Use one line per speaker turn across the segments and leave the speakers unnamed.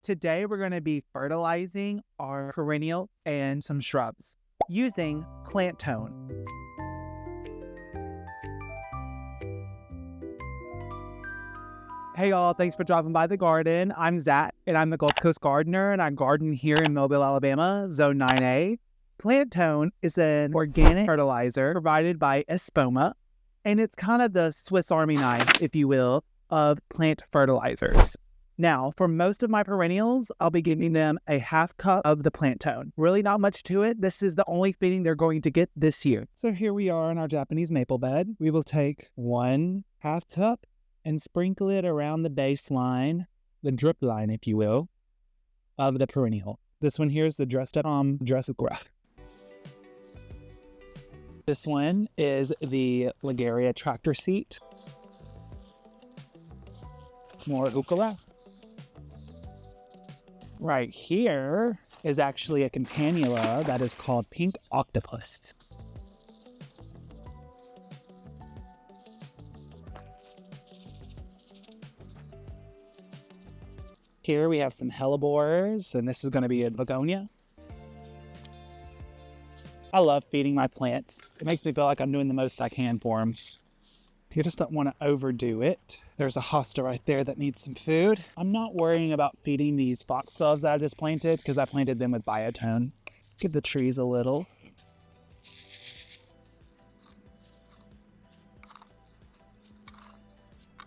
Today we're going to be fertilizing our perennials and some shrubs using plant tone. Hey y'all, thanks for dropping by the garden. I'm Zach and I'm the Gulf Coast gardener and I garden here in Mobile, Alabama, Zone 9A. Plant tone is an organic fertilizer provided by Espoma, and it's kind of the Swiss Army knife, if you will, of plant fertilizers. Now, for most of my perennials, I'll be giving them a half cup of the plant tone. Really not much to it. This is the only feeding they're going to get this year. So here we are in our Japanese maple bed. We will take 1 half cup and sprinkle it around the baseline, the drip line, if you will, of the perennial. This one here is the dressed up dressicura. This one is the Lagaria tractor seat. More heuchera. Right here is actually a campanula that is called pink octopus. Here we have some hellebores, and this is going to be a begonia. I love feeding my plants. It makes me feel like I'm doing the most I can for them. You just don't want to overdo it. There's a hosta right there that needs some food. I'm not worrying about feeding these foxgloves that I just planted because I planted them with biotone. Give the trees a little.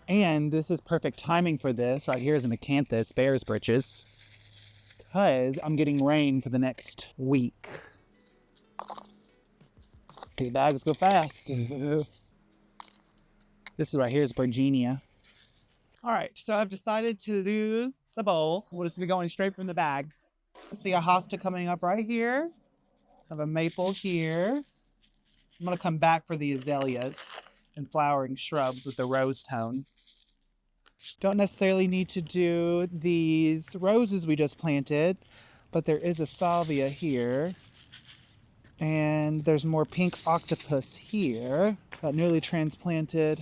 And this is perfect timing for this. Right here is an acanthus, bear's britches, because I'm getting rain for the next week. Okay, bags go fast. This is right here is Virginia. All right, so I've decided to lose the bowl. We're just gonna be going straight from the bag. See a hosta coming up right here. I have a maple here. I'm gonna come back for the azaleas and flowering shrubs with the rose tone. Don't necessarily need to do these roses we just planted, but there is a salvia here. And there's more pink octopus here. That newly transplanted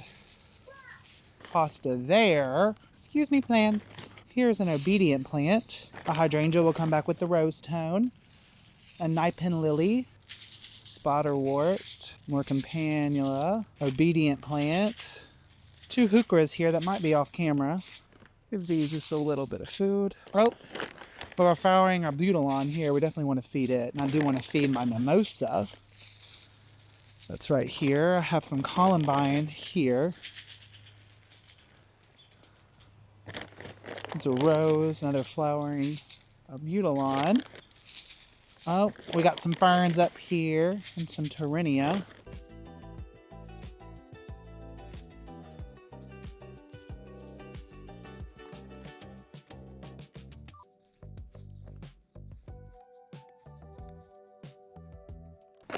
hosta there. Excuse me, plants. Here's an obedient plant. A hydrangea will come back with the rose tone. A nipin lily. Spotterwort. More campanula. Obedient plant. 2 heucheras here that might be off camera. Give these just a little bit of food. Oh, for our flowering our butylon here, we definitely want to feed it. And I do want to feed my mimosa. That's right here. I have some columbine here. It's a rose, another flowering butylon. Oh, we got some ferns up here and some terrenia.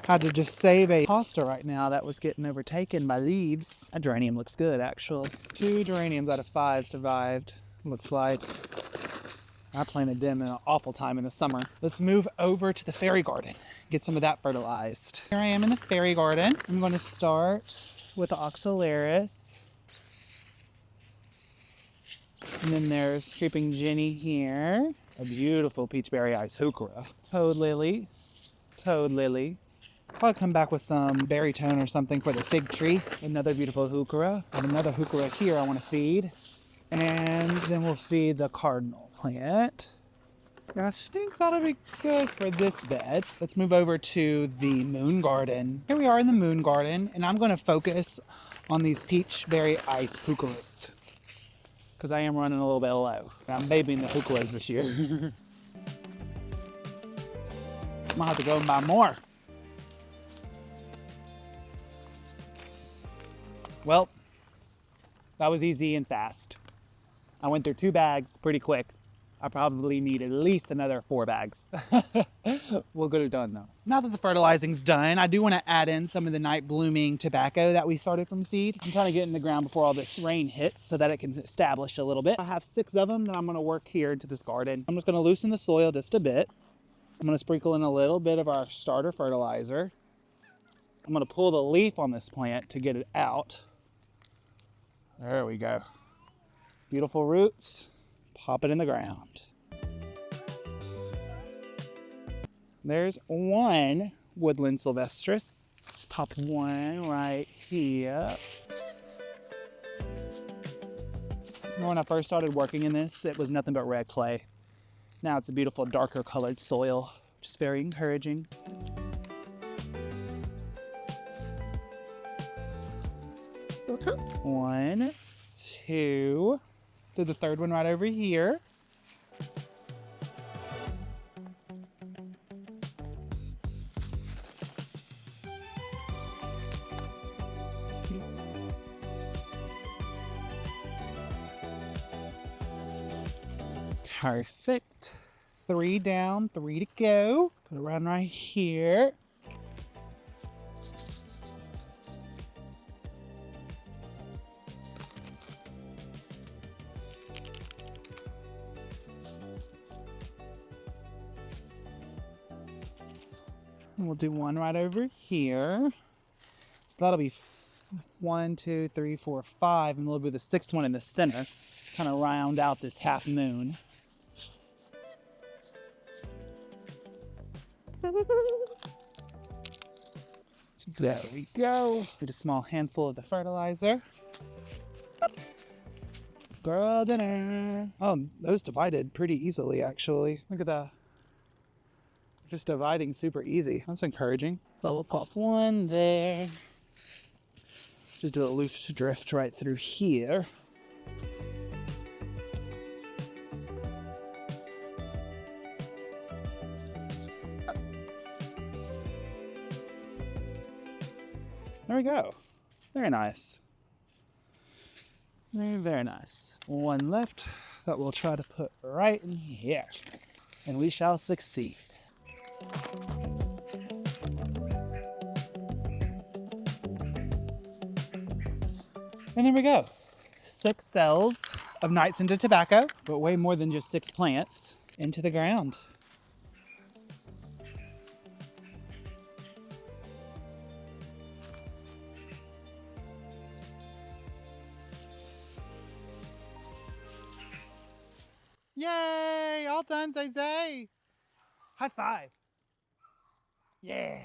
Had to just save a hosta right now that was getting overtaken by leaves. That geranium looks good, actually. 2 geraniums out of 5 survived. Looks like I planted them in an awful time in the summer. Let's move over to the fairy garden. Get some of that fertilized. Here I am in the fairy garden. I'm going to start with the oxalaris. And then there's creeping Jenny here. A beautiful peachberry ice heuchera. Toad lily. Toad lily. Probably come back with some berry tone or something for the fig tree. Another beautiful heuchera. I have another heuchera here I want to feed. And then we'll feed the cardinal plant. I think that'll be good for this bed. Let's move over to the moon garden. Here we are in the moon garden, and I'm going to focus on these peachberry ice heucheras because I am running a little bit low. I'm babying the heucheras this year. I'm gonna have to go and buy more. Well, that was easy and fast. I went through 2 bags pretty quick. I probably need at least another 4 bags. We'll get it done though. Now that the fertilizing's done, I do want to add in some of the night blooming tobacco that we started from seed. I'm trying to get in the ground before all this rain hits so that it can establish a little bit. I have 6 of them that I'm going to work here into this garden. I'm just going to loosen the soil just a bit. I'm going to sprinkle in a little bit of our starter fertilizer. I'm going to pull the leaf on this plant to get it out. There we go. Beautiful roots. Pop it in the ground. There's one woodland sylvestris. Pop one right here. When I first started working in this, it was nothing but red clay. Now it's a beautiful darker colored soil, which is very encouraging. One, two. So the third one right over here. Perfect. 3 down, 3 to go. Put it around right here. And we'll do one right over here. So that'll be 1, 2, 3, 4, 5, and we'll do the 6th one in the center. Kind of round out this half moon. There we go. Get a small handful of the fertilizer. Oops. Girl dinner. Oh, those divided pretty easily, actually. Look at that. Just dividing super easy. That's encouraging. So we'll pop one there. Just do a loose drift right through here. There we go. Very nice. Very, very nice. One left that we'll try to put right in here. And we shall succeed. And there we go. 6 cells of nights into tobacco, but way more than just 6 plants into the ground. Yay! All done, Zay. High five. Yeah.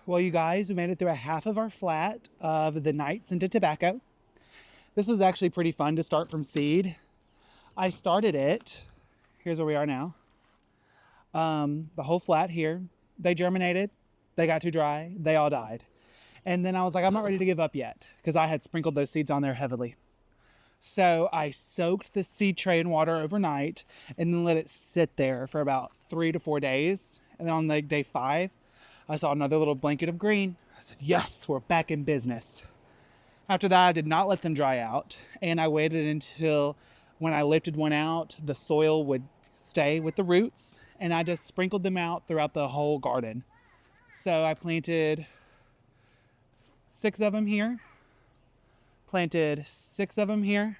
Well, you guys, we made it through a half of our flat of the night scented tobacco. This was actually pretty fun to start from seed. I started it, here's where we are now. The whole flat here, they germinated, they got too dry, they all died. And then I was like, I'm not ready to give up yet because I had sprinkled those seeds on there heavily. So I soaked the seed tray in water overnight and then let it sit there for about 3 to 4 days. And then on like day 5, I saw another little blanket of green. I said, yes, we're back in business. After that, I did not let them dry out. And I waited until when I lifted one out, the soil would stay with the roots. And I just sprinkled them out throughout the whole garden. So I planted 6 of them here. Planted 6 of them here.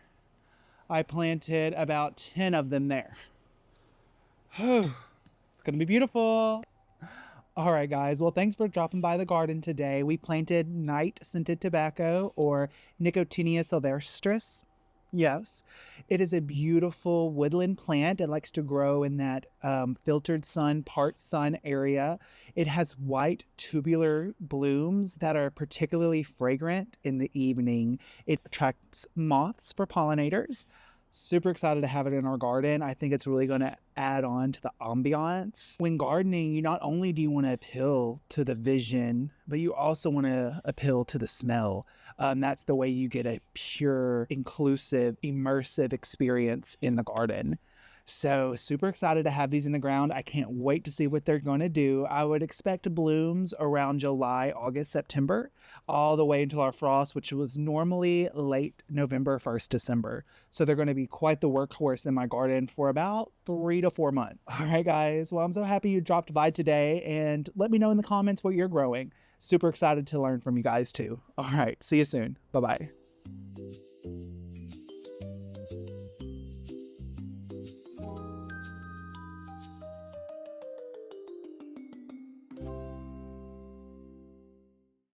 I planted about 10 of them there. It's gonna be beautiful. All right, guys. Well, thanks for dropping by the garden today. We planted night scented tobacco, or Nicotiana sylvestris. Yes, it is a beautiful woodland plant. It likes to grow in that filtered sun, part sun area. It has white tubular blooms that are particularly fragrant in the evening. It attracts moths for pollinators. Super excited to have it in our garden. I think it's really going to add on to the ambiance. When gardening, you not only do you want to appeal to the vision, but you also want to appeal to the smell. That's the way you get a pure, inclusive, immersive experience in the garden. So super excited to have these in the ground. I can't wait to see what they're going to do. I would expect blooms around July, August, September, all the way until our frost, which was normally late November, 1st December. So they're going to be quite the workhorse in my garden for about 3 to 4 months. All right, guys. Well, I'm so happy you dropped by today, and let me know in the comments what you're growing. Super excited to learn from you guys too. All right. See you soon. Bye-bye.